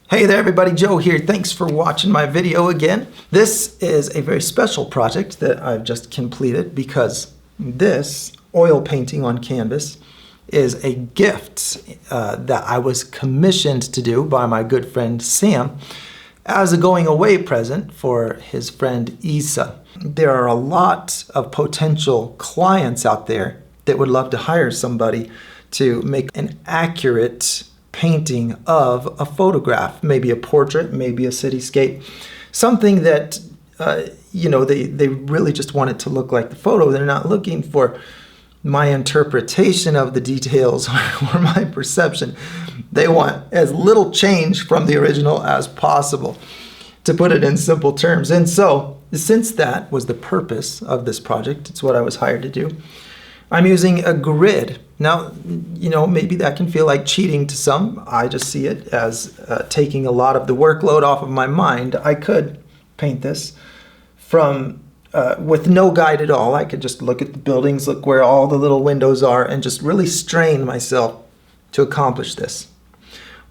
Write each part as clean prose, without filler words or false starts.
Hey there everybody, Joe here. Thanks for watching my video again. This is a very special project that I've just completed because this oil painting on canvas is a gift that I was commissioned to do by my good friend Sam as a going away present for his friend Isa. There are a lot of potential clients out there that would love to hire somebody to make an accurate painting of a photograph, maybe a portrait, maybe a cityscape, something that they really just want it to look like the photo. They're not looking for my interpretation of the details or my perception. They want as little change from the original as possible, to put it in simple terms. And so, since that was the purpose of this project, it's what I was hired to do, I'm using a grid. Now, maybe that can feel like cheating to some. I just see it as taking a lot of the workload off of my mind. I could paint this from with no guide at all. I could just look at the buildings, look where all the little windows are, and just really strain myself to accomplish this.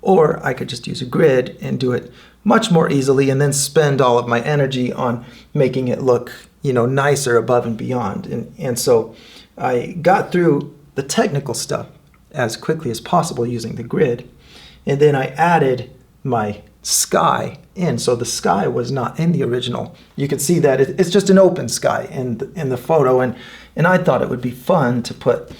Or I could just use a grid and do it much more easily and then spend all of my energy on making it look, nicer above and beyond. And so I got through the technical stuff as quickly as possible using the grid. And then I added my sky in. So the sky was not in the original. You can see that it's just an open sky in the photo. And I thought it would be fun to put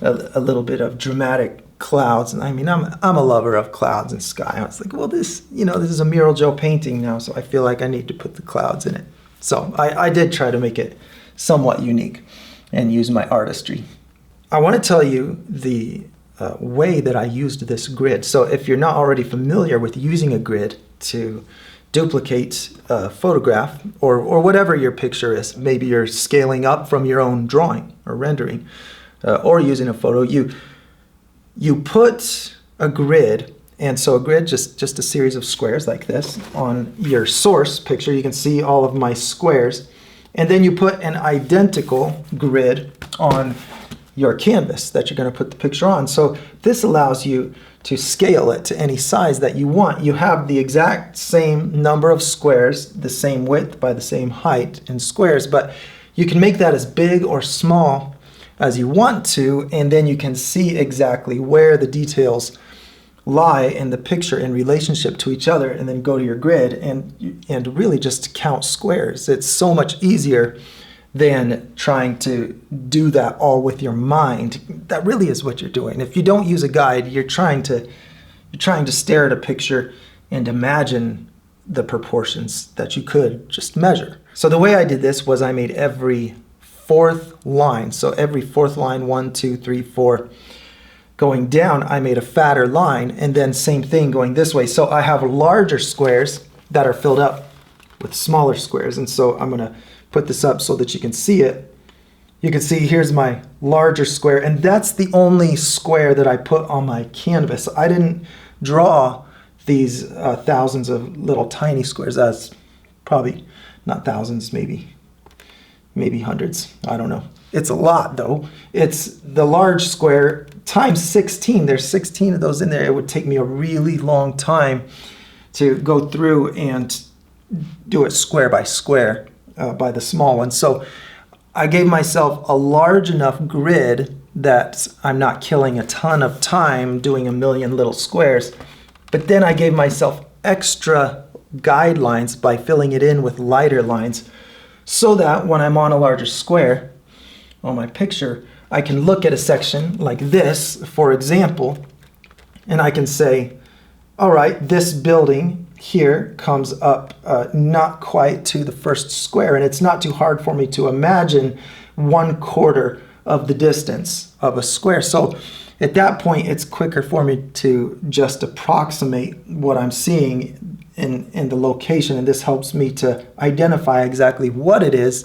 a little bit of dramatic clouds. And I mean, I'm a lover of clouds and sky. I was like, well, this is a Mural Joe painting now, so I feel like I need to put the clouds in it. So I did try to make it somewhat unique and use my artistry. I want to tell you the way that I used this grid. So if you're not already familiar with using a grid to duplicate a photograph or whatever your picture is, maybe you're scaling up from your own drawing or rendering or using a photo, you put a grid, and so a grid, just a series of squares like this on your source picture. You can see all of my squares. And then you put an identical grid on your canvas that you're going to put the picture on. So this allows you to scale it to any size that you want. You have the exact same number of squares, the same width by the same height in squares, but you can make that as big or small as you want to, and then you can see exactly where the details lie in the picture in relationship to each other, and then go to your grid and really just count squares. It's so much easier than trying to do that all with your mind. That really is what you're doing. If you don't use a guide, you're trying to stare at a picture and imagine the proportions that you could just measure. So the way I did this was I made every fourth line. So every fourth line, 1, 2, 3, 4, going down, I made a fatter line, and then same thing going this way. So I have larger squares that are filled up with smaller squares. And so I'm going to put this up so that you can see it. You can see here's my larger square, and that's the only square that I put on my canvas. I didn't draw these thousands of little tiny squares. That's probably not thousands, maybe hundreds. I don't know. It's a lot though. It's the large square times 16. There's 16 of those in there. It would take me a really long time to go through and do it square by square by the small one. So I gave myself a large enough grid that I'm not killing a ton of time doing a million little squares. But then I gave myself extra guidelines by filling it in with lighter lines, so that when I'm on a larger square on my picture, I can look at a section like this, for example, and I can say, all right, this building here comes up not quite to the first square, and it's not too hard for me to imagine 1/4 of the distance of a square. So at that point, it's quicker for me to just approximate what I'm seeing in the location, and this helps me to identify exactly what it is.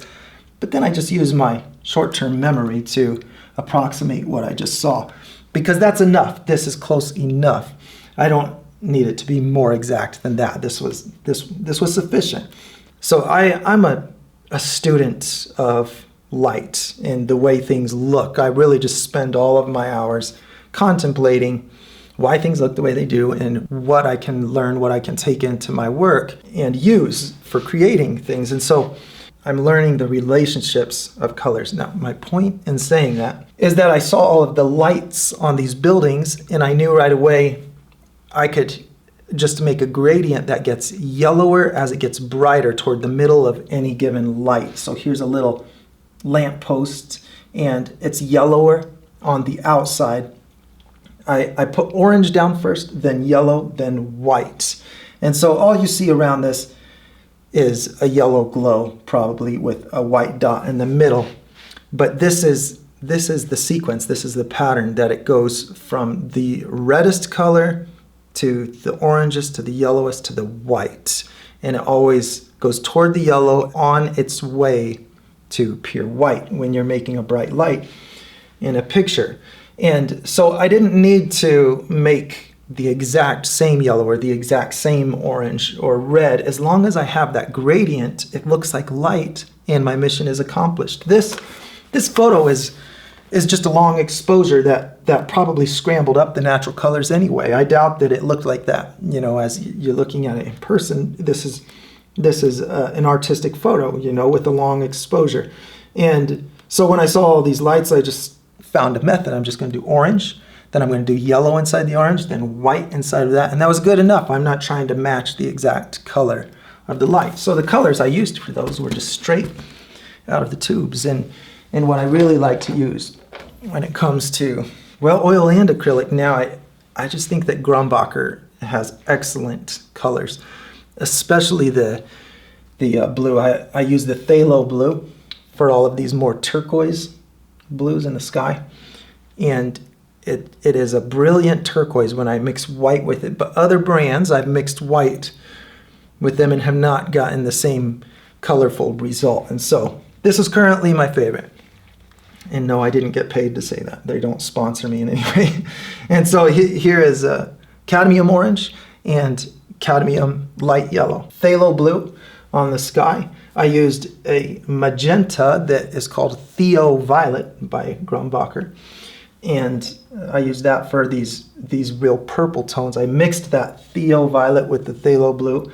But then I just use my short-term memory to approximate what I just saw, because that's enough. This is close enough. I don't need it to be more exact than that. This was sufficient. So I'm a student of light and the way things look. I really just spend all of my hours contemplating why things look the way they do, and what I can learn, what I can take into my work and use for creating things. And so I'm learning the relationships of colors. Now, my point in saying that is that I saw all of the lights on these buildings, and I knew right away I could just make a gradient that gets yellower as it gets brighter toward the middle of any given light. So here's a little lamp post, and it's yellower on the outside. I put orange down first, then yellow, then white. And so all you see around this is a yellow glow, probably with a white dot in the middle. But this is the sequence, this is the pattern, that it goes from the reddest color to the orangest to the yellowest to the white. And it always goes toward the yellow on its way to pure white when you're making a bright light in a picture. And so I didn't need to make the exact same yellow or the exact same orange or red. As long as I have that gradient, it looks like light and my mission is accomplished. This photo is just a long exposure that probably scrambled up the natural colors anyway. I doubt that it looked like that, as you're looking at it in person. This is an artistic photo, with a long exposure. And so when I saw all these lights, I just found a method. I'm just going to do orange, then I'm going to do yellow inside the orange, then white inside of that. And that was good enough. I'm not trying to match the exact color of the light. So the colors I used for those were just straight out of the tubes. And what I really like to use when it comes to, oil and acrylic now, I just think that Grumbacher has excellent colors, especially the blue. I use the phthalo blue for all of these more turquoise blues in the sky. And it is a brilliant turquoise when I mix white with it. But other brands, I've mixed white with them and have not gotten the same colorful result. And so this is currently my favorite. And no, I didn't get paid to say that. They don't sponsor me in any way. And so here is cadmium orange and cadmium light yellow. Phthalo blue on the sky. I used a magenta that is called Theo Violet by Grumbacher. And I used that for these real purple tones. I mixed that Theo Violet with the phthalo blue.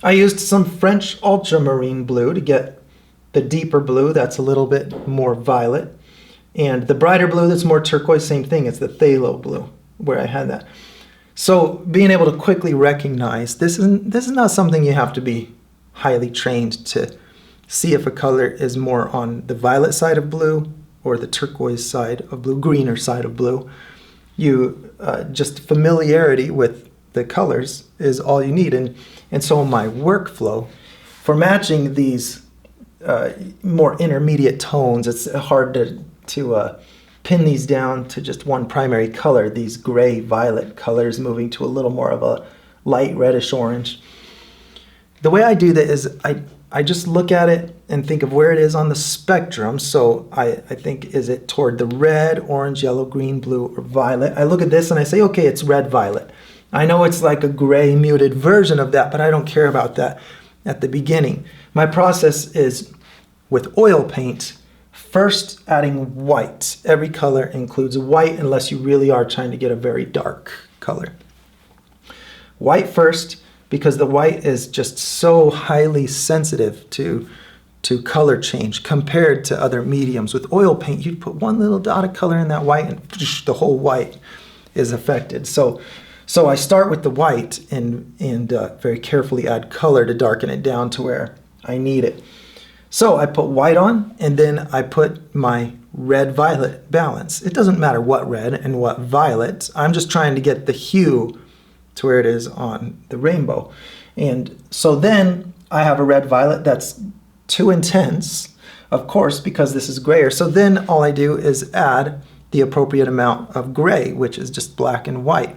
I used some French ultramarine blue to get the deeper blue that's a little bit more violet. And the brighter blue that's more turquoise, same thing. It's the phthalo blue where I had that. So being able to quickly recognize, this is not something you have to be highly trained to see if a color is more on the violet side of blue or the turquoise side of blue, greener side of blue. Just familiarity with the colors is all you need. And so my workflow for matching these more intermediate tones, it's hard to pin these down to just one primary color, these gray violet colors moving to a little more of a light reddish orange. The way I do that is I just look at it and think of where it is on the spectrum. So I think, is it toward the red, orange, yellow, green, blue, or violet? I look at this and I say, okay, it's red violet. I know it's like a gray muted version of that, but I don't care about that at the beginning. My process is with oil paint, first adding white. Every color includes white unless you really are trying to get a very dark color. White first, because the white is just so highly sensitive to color change compared to other mediums. With oil paint, you put one little dot of color in that white and the whole white is affected. So I start with the white and very carefully add color to darken it down to where I need it. So I put white on, and then I put my red-violet balance. It doesn't matter what red and what violet. I'm just trying to get the hue to where it is on the rainbow. And so then I have a red-violet that's too intense, of course, because this is grayer. So then all I do is add the appropriate amount of gray, which is just black and white.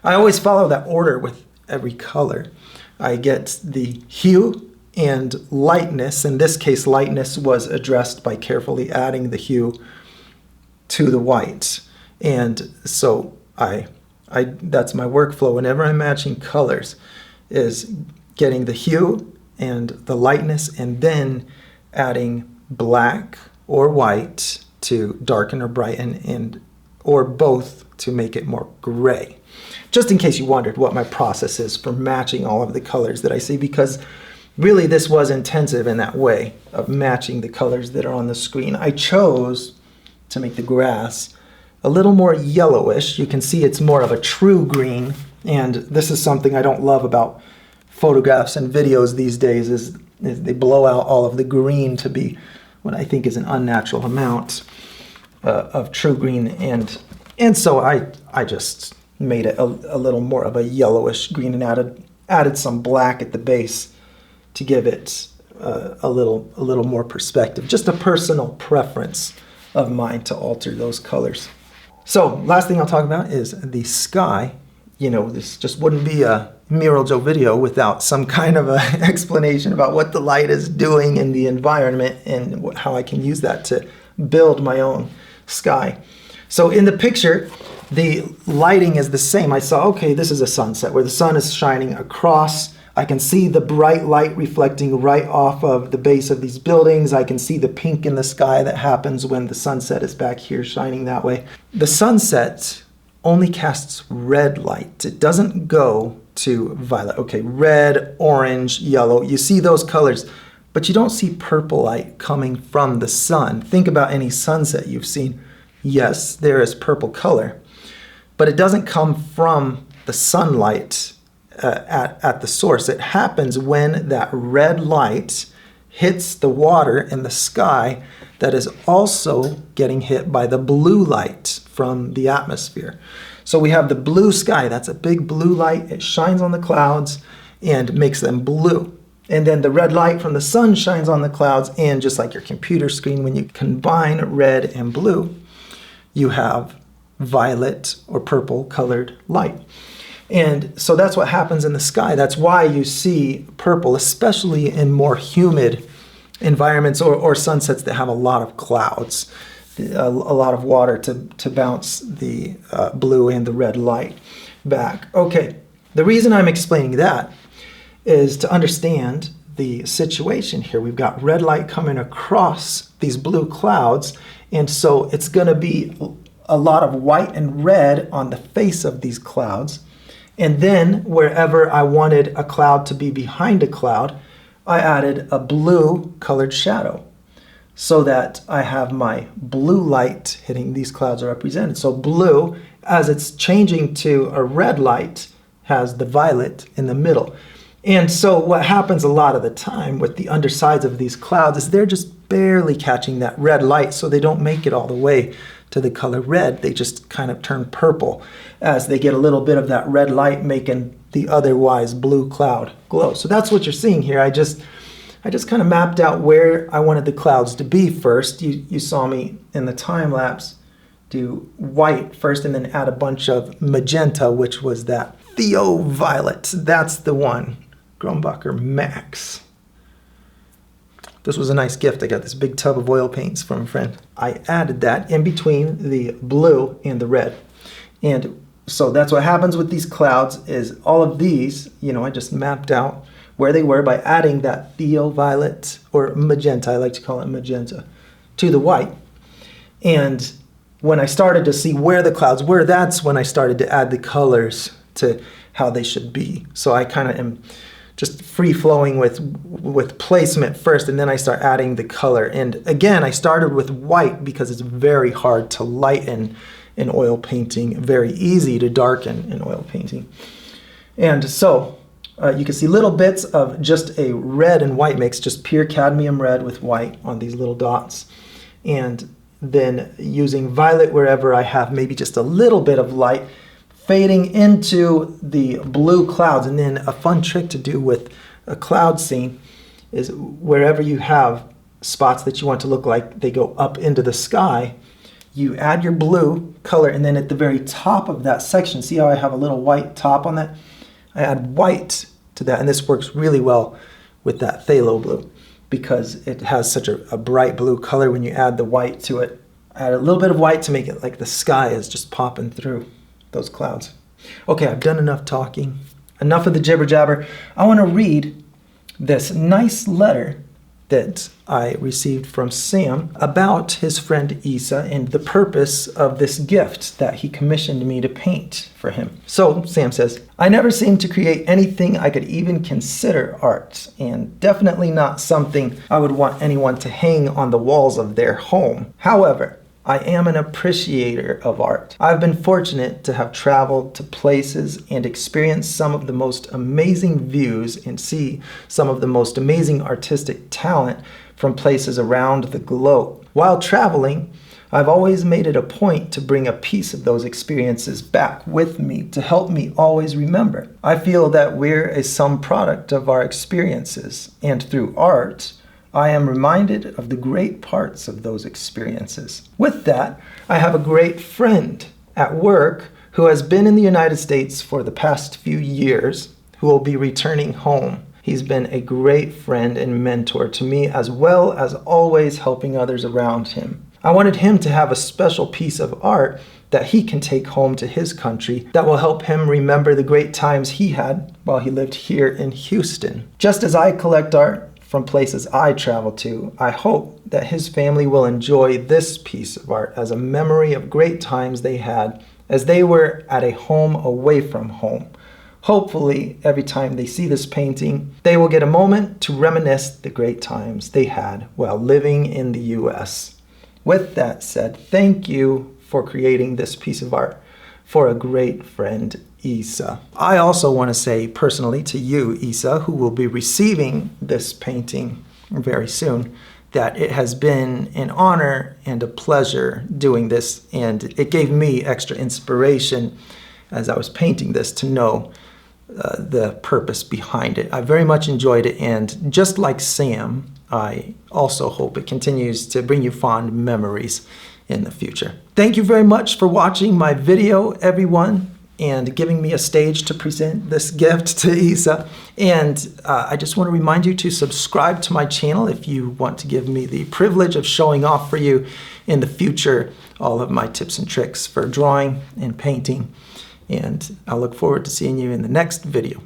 I always follow that order with every color. I get the hue and lightness. In this case, lightness was addressed by carefully adding the hue to the white. And so that's my workflow whenever I'm matching colors, is getting the hue and the lightness and then adding black or white to darken or brighten, or both to make it more gray. just in case you wondered what my process is for matching all of the colors that I see, because really this was intensive in that way of matching the colors that are on the screen. I chose to make the grass a little more yellowish. You can see it's more of a true green, and this is something I don't love about photographs and videos these days is they blow out all of the green to be what I think is an unnatural amount of true green, and so I just made it a little more of a yellowish green and added some black at the base to give it a little more perspective. Just a personal preference of mine to alter those colors. So last thing I'll talk about is the sky. You know, this just wouldn't be a Mural Joe video without some kind of a explanation about what the light is doing in the environment and how I can use that to build my own sky. So in the picture, the lighting is the same. I saw, okay, this is a sunset where the sun is shining across. I can see the bright light reflecting right off of the base of these buildings. I can see the pink in the sky that happens when the sunset is back here shining that way. The sunset only casts red light. It doesn't go to violet. Okay, red, orange, yellow. You see those colors, but you don't see purple light coming from the sun. Think about any sunset you've seen. Yes, there is purple color, but it doesn't come from the sunlight at the source. It happens when that red light hits the water in the sky that is also getting hit by the blue light from the atmosphere. So we have the blue sky. That's a big blue light. It shines on the clouds and makes them blue. And then the red light from the sun shines on the clouds, and just like your computer screen, when you combine red and blue, you have violet or purple colored light. And so that's what happens in the sky. That's why you see purple, especially in more humid environments or sunsets that have a lot of clouds, a lot of water to bounce the blue and the red light back. Okay, the reason I'm explaining that is to understand the situation here. We've got red light coming across these blue clouds, and so it's going to be a lot of white and red on the face of these clouds. And then wherever I wanted a cloud to be behind a cloud, I added a blue colored shadow so that I have my blue light hitting these clouds are represented. So blue, as it's changing to a red light, has the violet in the middle. And so what happens a lot of the time with the undersides of these clouds is they're just barely catching that red light, so they don't make it all the way to the color red. They just kind of turn purple as they get a little bit of that red light making the otherwise blue cloud glow. So that's what you're seeing here. I just kind of mapped out where I wanted the clouds to be first. You saw me in the time lapse do white first and then add a bunch of magenta, which was that Theo Violet. That's the one, Grumbacher Max. This was a nice gift. I got this big tub of oil paints from a friend. I added that in between the blue and the red. And so that's what happens with these clouds is all of these, I just mapped out where they were by adding that Theo Violet or magenta, I like to call it magenta, to the white. And when I started to see where the clouds were, that's when I started to add the colors to how they should be. So I kind of am just free-flowing with placement first, and then I start adding the color. And again, I started with white because it's very hard to lighten in oil painting, very easy to darken in oil painting. And so you can see little bits of just a red and white mix, just pure cadmium red with white on these little dots. And then using violet wherever I have maybe just a little bit of light, fading into the blue clouds. And then a fun trick to do with a cloud scene is wherever you have spots that you want to look like they go up into the sky, you add your blue color, and then at the very top of that section, see how I have a little white top on that? I add white to that, and this works really well with that phthalo blue because it has such a bright blue color when you add the white to it. I add a little bit of white to make it like the sky is just popping through those clouds. Okay, I've done enough talking. Enough of the jibber jabber. I want to read this nice letter that I received from Sam about his friend Isa and the purpose of this gift that he commissioned me to paint for him. So Sam says, I never seemed to create anything I could even consider art, and definitely not something I would want anyone to hang on the walls of their home. However, I am an appreciator of art. I've been fortunate to have traveled to places and experienced some of the most amazing views and see some of the most amazing artistic talent from places around the globe. While traveling, I've always made it a point to bring a piece of those experiences back with me to help me always remember. I feel that we're a sum product of our experiences, and through art, I am reminded of the great parts of those experiences. With that, I have a great friend at work who has been in the United States for the past few years, who will be returning home. He's been a great friend and mentor to me, as well as always helping others around him. I wanted him to have a special piece of art that he can take home to his country that will help him remember the great times he had while he lived here in Houston. Just as I collect art from places I travel to, I hope that his family will enjoy this piece of art as a memory of great times they had as they were at a home away from home. Hopefully, every time they see this painting, they will get a moment to reminisce the great times they had while living in the U.S. With that said, thank you for creating this piece of art for a great friend, Isa. I also want to say personally to you, Isa, who will be receiving this painting very soon, that it has been an honor and a pleasure doing this, and it gave me extra inspiration as I was painting this to know the purpose behind it. I very much enjoyed it, and just like Sam, I also hope it continues to bring you fond memories in the future. Thank you very much for watching my video, everyone, and giving me a stage to present this gift to Isa. And I just want to remind you to subscribe to my channel if you want to give me the privilege of showing off for you in the future all of my tips and tricks for drawing and painting. And I look forward to seeing you in the next video.